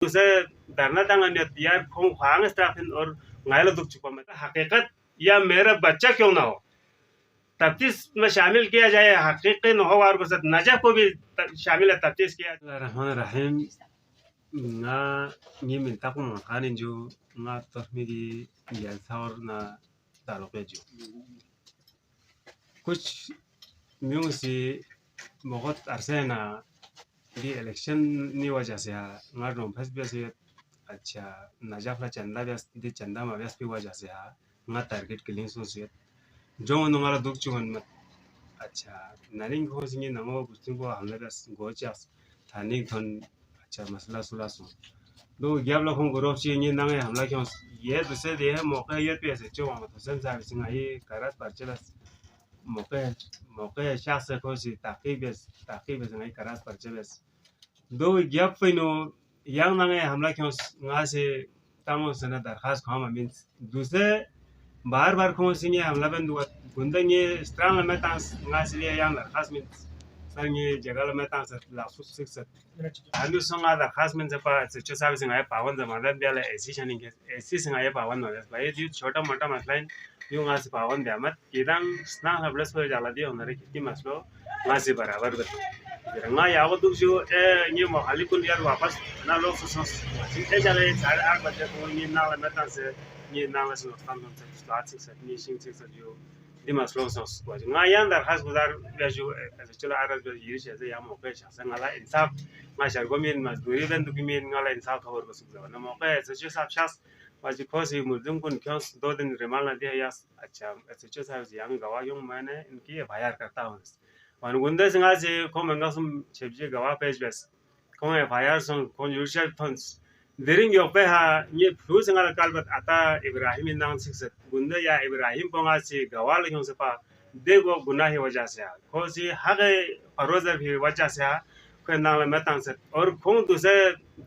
उसे धरना तंगन यार खों खांग स्टाफिन और ngaila दुख चुका मैं हकीकत या मेरा बच्चा क्यों ना हो तफ्तीश में शामिल किया जाए हकीकत न हो और नजफ को भी शामिल तफ्तीश किया रहमान रहीम nga ni min takum kanin ju nga tohmidi ya thawr na taluqe ju kuch myungsi mogot arsena di election ni wajah se nga rom phas be se अच्छा najaf la chanda be di chanda ma be wajah se nga target killing so se जो नंगाला दुख चुगन मत अच्छा नारिंग को सिंगे नमो बुस्तिंग को हमले बस गोचास थानिंग थन अच्छा मसला सुलासो दो ग्याब लखों ग्रोप ची ये नंगे हमला क्यों ये दूसरे दे है मौके ये पैसे जो हम तो सन साबित सिंगा ये करात परचेस मौके शास को सी ताकीब सिंगा ये करात परचेस दो ग्याब फिनो yang nang हमला क्यों nga से तमो सना दरखास्त खाम मींस दूसरे बार को सिंगे हमला बंद हुआ गुंडंगे स्ट्रांग में तांस nga सिले yang दरखास्त मींस संगे जगह में तांस लासु सिक्स आलू संगा दरखास्त में जब सच्चे साबित सिंगा ये पावन जमानत दिया ऐसी शनिंग ऐसी सिंगा ये पावन नॉलेज भाई जो छोटा मोटा मसला यूं nga से पावन दियामत किदां स्ना हबलस पर जाला दिया उन्हें कितनी मसलो nga से बराबर बत nga यावो दुख जो ये मोहाली कुल यार वापस ना लोग सोच चिंता चले 8:30 बजे को ये ना में तांस ये ना में सोच काम से स्टार्ट से ये सिंग से जो दिमाग लोग सोच को nga yang दरखास्त गुजार जो चलो आरस ये से या मौके शासन ngala इंसाफ nga शर गोमिन मजदूरी बंद गोमिन ngala इंसाफ खबर को सुझाव ना मौके से साफ शास वाजी खोसी मुल्जुम कुन क्यों 2 दिन रिमांड ना दिया या अच्छा से साफ yang गवाह yung मैंने इनकी एफआईआर करता हूं वन गुंडे सिंगा से को मंगा सुम छेबजे गवाह पेज बस को एफआईआर सं को यूशल फंड्स देरिंग यो पे हा ये फ्लू सिंगा कालबत आता इब्राहिम नाम सिक्स गुंडे या इब्राहिम पोंगा से गवाह लग्यों से पा देगो गुनाह की वजह से खोसी हगे फरोजर भी वजह से को नाम में तांस और खों दूसरे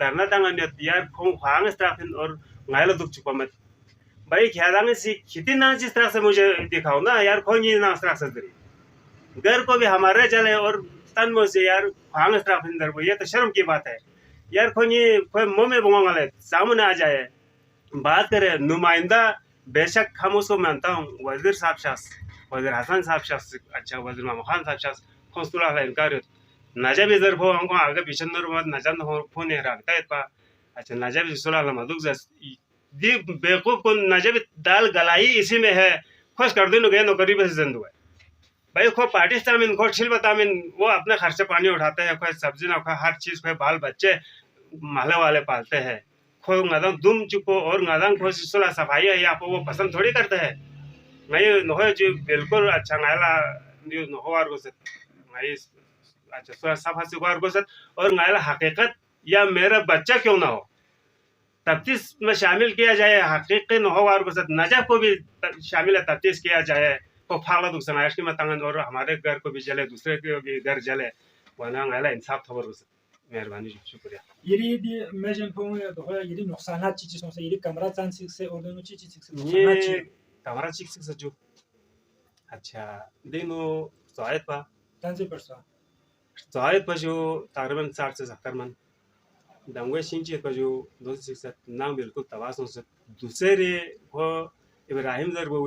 धरना तंगन यार खों खांग स्टाफिन और ngaila दुख चुका मत भाई ख्यालांग से खेती ना जिस तरह से मुझे दिखाओ ना यार खों ये ना तरह से घर को भी हमारे चले और तन में से यार खांग स्टाफ अंदर वो ये तो शर्म की बात है यार कोई मुंह में बोंगा ले सामने आ जाए बात करे नुमाइंदा बेशक हम उसको मानता हूँ वजीर साहब शास वजीर हसन साहब शास अच्छा वजीर मामू खान साहब शास कौंसुला है इनकार नजब इधर हो हमको आगे पीछे नूर मत नजब हो फोन है रखता है पा अच्छा नजब सुला लमा दुख जस दी बेवकूफ को नजब दाल गलाई इसी में है खुश कर दो गए नौकरी पे जिंदू है भाई खो पाकिस्तान खो छिलबतामिन वो अपने खर्च से पानी उठाते हैं कोई सब्जी ना खो हर चीज कोई बाल बच्चे महले वाले पालते हैं खो गदम दुम चुको और गदम खो सुला सफाई है या वो पसंद थोड़ी करते हैं नहीं नहो जी बिल्कुल अच्छा गायला नहो वार को नहीं अच्छा सुला सफा से वार को और गायला हकीकत या मेरा बच्चा क्यों ना हो तफ्तीश में शामिल किया जाए हकीकत नहो वार को नजफ को भी शामिल तफ्तीश किया जाए को फाला दुख समाज की मतंगन और हमारे घर को भी जले दूसरे के भी घर जले वना गायला इंसाफ खबर हो मेहरबानी शुक्रिया यदि मैं जन फोन तो है यदि नुकसानात चीज से यदि कैमरा चांस से और दोनों चीज से ये कैमरा चीज से जो अच्छा दिनो जायद पा चांस परसा जायद पर जो तकरीबन 60 से 70 मन दंगे सिंचे पर जो 267 नाम बिल्कुल तवासों से दूसरे वो इब्राहिम दर वो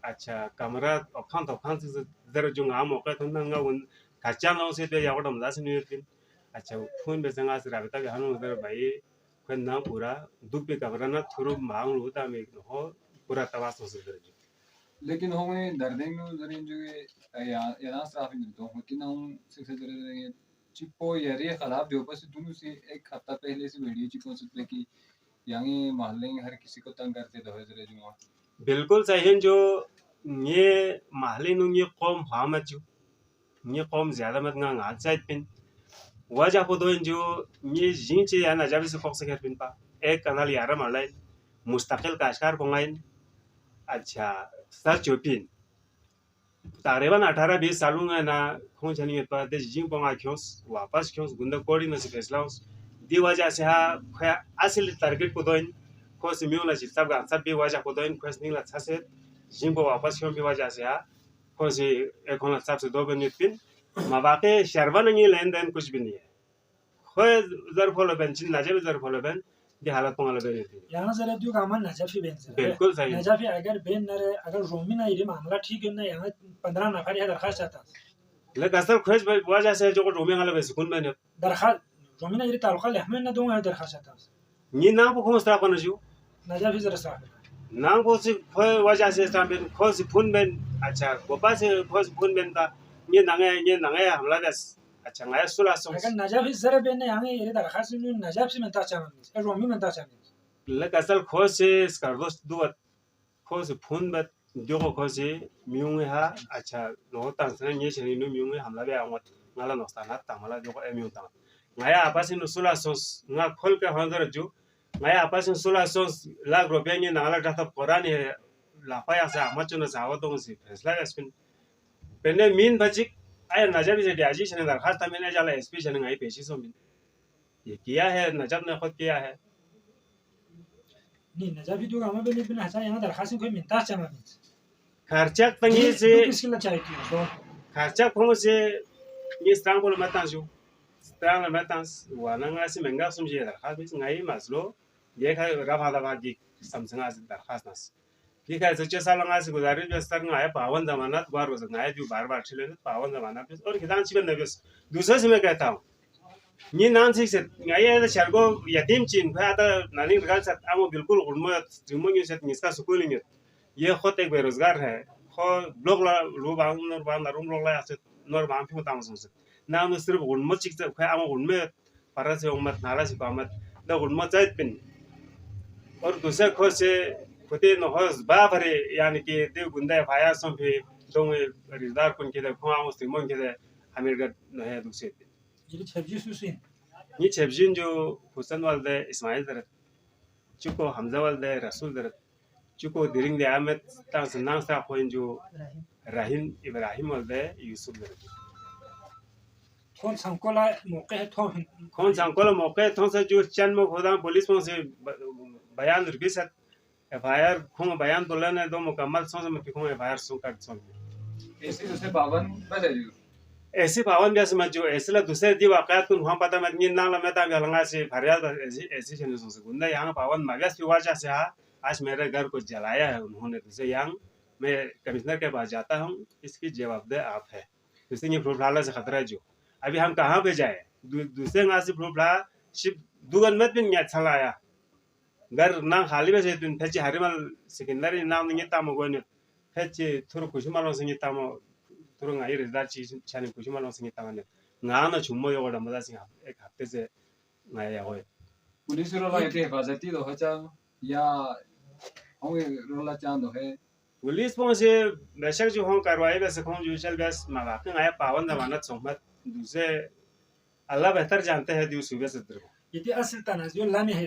अच्छा कैमरा अखान से दर जो आम मौका तो नंगा उन खर्चा ना उसे तो यावड़ हमला से नहीं थी अच्छा फोन पे संगा से राबता के हनु उधर भाई कोई ना पूरा दुख पे कैमरा ना थोड़ा मांग होता में हो पूरा तवास हो से दर लेकिन होंगे दर्दे में जरिन जो या ना स्टाफ इन तो होती ना हम से जरे चिपो यारी खराब जो बस दोनों से एक हफ्ता पहले से वीडियो चिपो से कि यंग मोहल्ले हर किसी को तंग करते तो जरे जो बिल्कुल सही जो ये महली नु ये कौम हामत जो ये कौम ज्यादा मत ना आजाद पिन वजह को दो जो ये जिंचे या ना जब से फोकस कर पिन पा एक कनाल यार मालाई मुस्तकिल काशकार पंगाइन अच्छा सर चोपिन तकरीबन 18-20 सालों में ना कौन चली पा दे जिंग पंगा क्यों वापस क्यों गुंडा कोड़ी में से फैसला दी वजह से हा असली टारगेट को दो खोस म्यूला जी सब का सब भी वजह को दो खोस निला छसे जिंबो वापस क्यों भी वजह से खोस एक होना सबसे दो बनित पिन मवाके शर्वन नहीं लेन देन कुछ भी नहीं है खोए जर फॉलो बेन चिन नाजे भी जर फॉलो बेन ये हालत पंगाला बेन थी यहाँ जरा दियो काम नजाफी बेन से बिल्कुल सही नजाफी अगर बेन नरे अगर रोमी ना ये मामला ठीक है ना यहाँ 15 नफर है दरखास्त आता ले कसर खोज वजह से जो रोमी वाला बेस कौन बेन दरखास्त रोमी ना ये तालुका ले हमें ना दूंगा दरखास्त आता ni na ko ko stra ko na ju नजाफी जरा सा na ko si ko wajah se stra ben ko si phun ben acha ko ba se ko si phun ben ta ni na ngai hamla das acha ngai sula so अगर नजाफी जरा Ben यहाँ ये दरखास्त में नजाफी में ताचा में रोमी में ताचा में le kasal ko se skardos duat ko si phun bet jo ko si miung ha acha no tan sa ni se ni no miung hamla be angot ngala no sta na ta mala jo ko emiung ta ngai apa sin sula so nga khol ke hangar ju ngai apa sin sula so la gro be ni na la ta porani la pa ya sa ma chu na sa wa dong si fesla spin pene min bajik ay najabi se diaji se na khas ta mene jala sp se ngai peshi so min ये किया है नजब ने खुद किया है नहीं नजाफी दियो काम बेन बिन हसा यहाँ दरखास्त कोई मिलता चामा में खर्चा पंगी से किसके लिए चाहिए तो खर्चा पंग से ये स्ट्रांग बोल मत आजू स्ट्रांग मत आस वाना ngasih menga sumje दरखास्त bis ngai maslo ये का रफा दफा की समझना से दरखास्त नस ये का सच्चे साल ngasih गुजारिश बेस्तर ngai पावन जमानत बार रोज ngai जो बार चले पावन जमानत bis और किदान चिबन न bis दूसरे से मैं कहता हूं ni nan से ngai ये शर्गो यतीम चिन फादा नानी रगाल सत आमो बिल्कुल उन्मो त्रिमोनी से निस्का स्कूलिंग ये खुद एक बेरोजगार है खो ब्लॉक ला लो बांग नर बांग रूम लोग ला से नर बांग फिर ताम से नाम सिर्फ उन्मो चिक से खै आमो उन्मे para से उम्मत नाला से पामत द उन्मो जाइत पिन और दूसरे खो से खुदे न होस बा भरे यानी कि दे गुंडा फाया सम पे दोंग रिजदार कुन के खो आमो त्रिमोन के अमेरिका न है दूसरे ये छब्बीस सुसिन ni chebjin jo Hussein walde Ismail darat chuko Hamza walde Rasul darat chuko diring de Ahmed tang senang sa point jo Rahim Ibrahim walde Yusuf darat कौन संकोला मौके है तो कौन संकोला मौके तो से जो चंद में खुदा पुलिस में से बयान रिबिसत एफआईआर खुंग बयान बोलने दो मुकम्मल सोच में खुंग एफआईआर सो कर सो ऐसे दूसरे पावन बजे जो ऐसे पावन जैसे मैं जो ऐसे ला दूसरे दी वाकयात कुन वहां पता मैं निन नाम मैं तांग लंगा से फरियाद ऐसे चने सो से गुंडा यहां पावन मगस की वजह से आज मेरे घर को जलाया है उन्होंने दूसरे यहां मैं कमिश्नर के पास जाता हूं इसकी जवाबदेही आप है दूसरे ये प्रोफाइल से खतरा जो अभी हम कहां पे जाए दूसरे ना से प्रोफाइल शिप दुगन मत बिन या चलाया घर ना खाली में से बिन फेची हरिमल सेकेंडरी नाम नहीं ताम गोने फेची थोरो कुछ मालो से ताम थोरो ngai रिजल्ट चीज छाने कुछ मालो से ताने ना जुम्मो यो गडम दा सिंह एक हफ्ते से ngai या होए पुलिस रोला ये हिफाजती तो हचा या होंगे रोला चांद है पुलिस पहुंचे बेशक जो हम कार्रवाई वैसे कौन जुडिशियल बेस मावाके ngai पावन जमानत सोमत दूसरे अल्लाह बेहतर जानते हैं दिउ सुबह से दर ये असल तनाजुल लामी है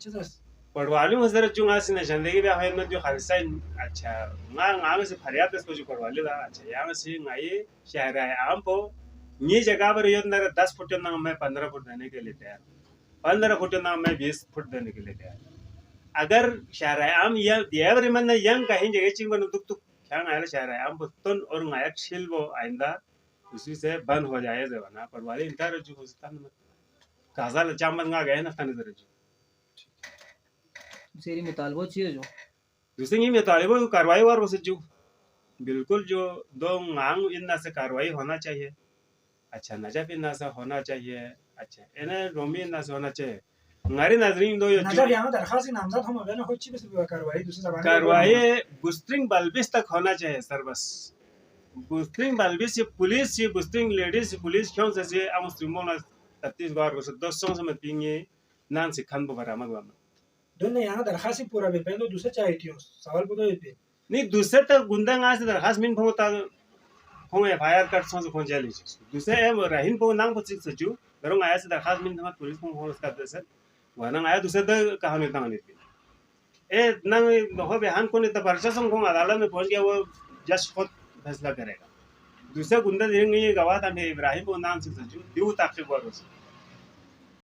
चीज पटवारी में जरा जो आसी निशान देगी भी है न जो खालसा अच्छा ना से फरियाद इसको जो पटवारी ला अच्छा यहां से ngai शहर है आम को ये जगह पर यो न 10 फुट ना मैं 15 फुट देने के लिए तैयार 15 फुट ना मैं 20 फुट देने के लिए तैयार अगर शहर है आम ये देवर मन यंग कहीं जगह चिंग बन दुक दुक क्या आया शहर है आम बतन और नायक छिल वो आइंदा उसी से बंद हो जाए जवाना पटवारी इनका रजू हो सकता न काजा चामन गा गए ना तने रजू सेरी मुतालबो चाहिए जो दूसरे में तालिबों को कार्रवाई और उसे जो बिल्कुल जो दो मांग इनना से कार्रवाई होना चाहिए अच्छा नजब इनना से होना चाहिए अच्छा इन्हें रोमी इनना से होना चाहिए हमारी नजरिन दो नजर यहाँ दरखास्त नामजद हम अगर कुछ भी कार्रवाई दूसरी जबान कार्रवाई बुस्टिंग बल्बिस तक होना चाहिए सर बस बुस्टिंग बल्बिस पुलिस बुस्टिंग लेडीज पुलिस क्यों से आमुस्त्रिमोना 30 बार को 200 से मत पिंगे नान से खान बरामद हुआ दोनों यहाँ दरखास्त पूरा भी पहले दूसरे चाहिए थी सवाल पूछो ये नहीं दूसरे तक गुंडा नगा से दरखास्त मिन होता हो एफआईआर कर सो को जेल दूसरे रहीन को नाम को चिक सजू दरंग आया से दरखास्त मिन हम पुलिस को हो उसका दे सर वहां आया दूसरे तक कहानी तांगनी थी ए नंग हो बयान को ने तो प्रशासन को अदालत में पहुंच गया वो जज खुद फैसला करेगा दूसरे गुंडा देंगे ये गवाह था इब्राहिम को नाम से सजू दिउ ताकि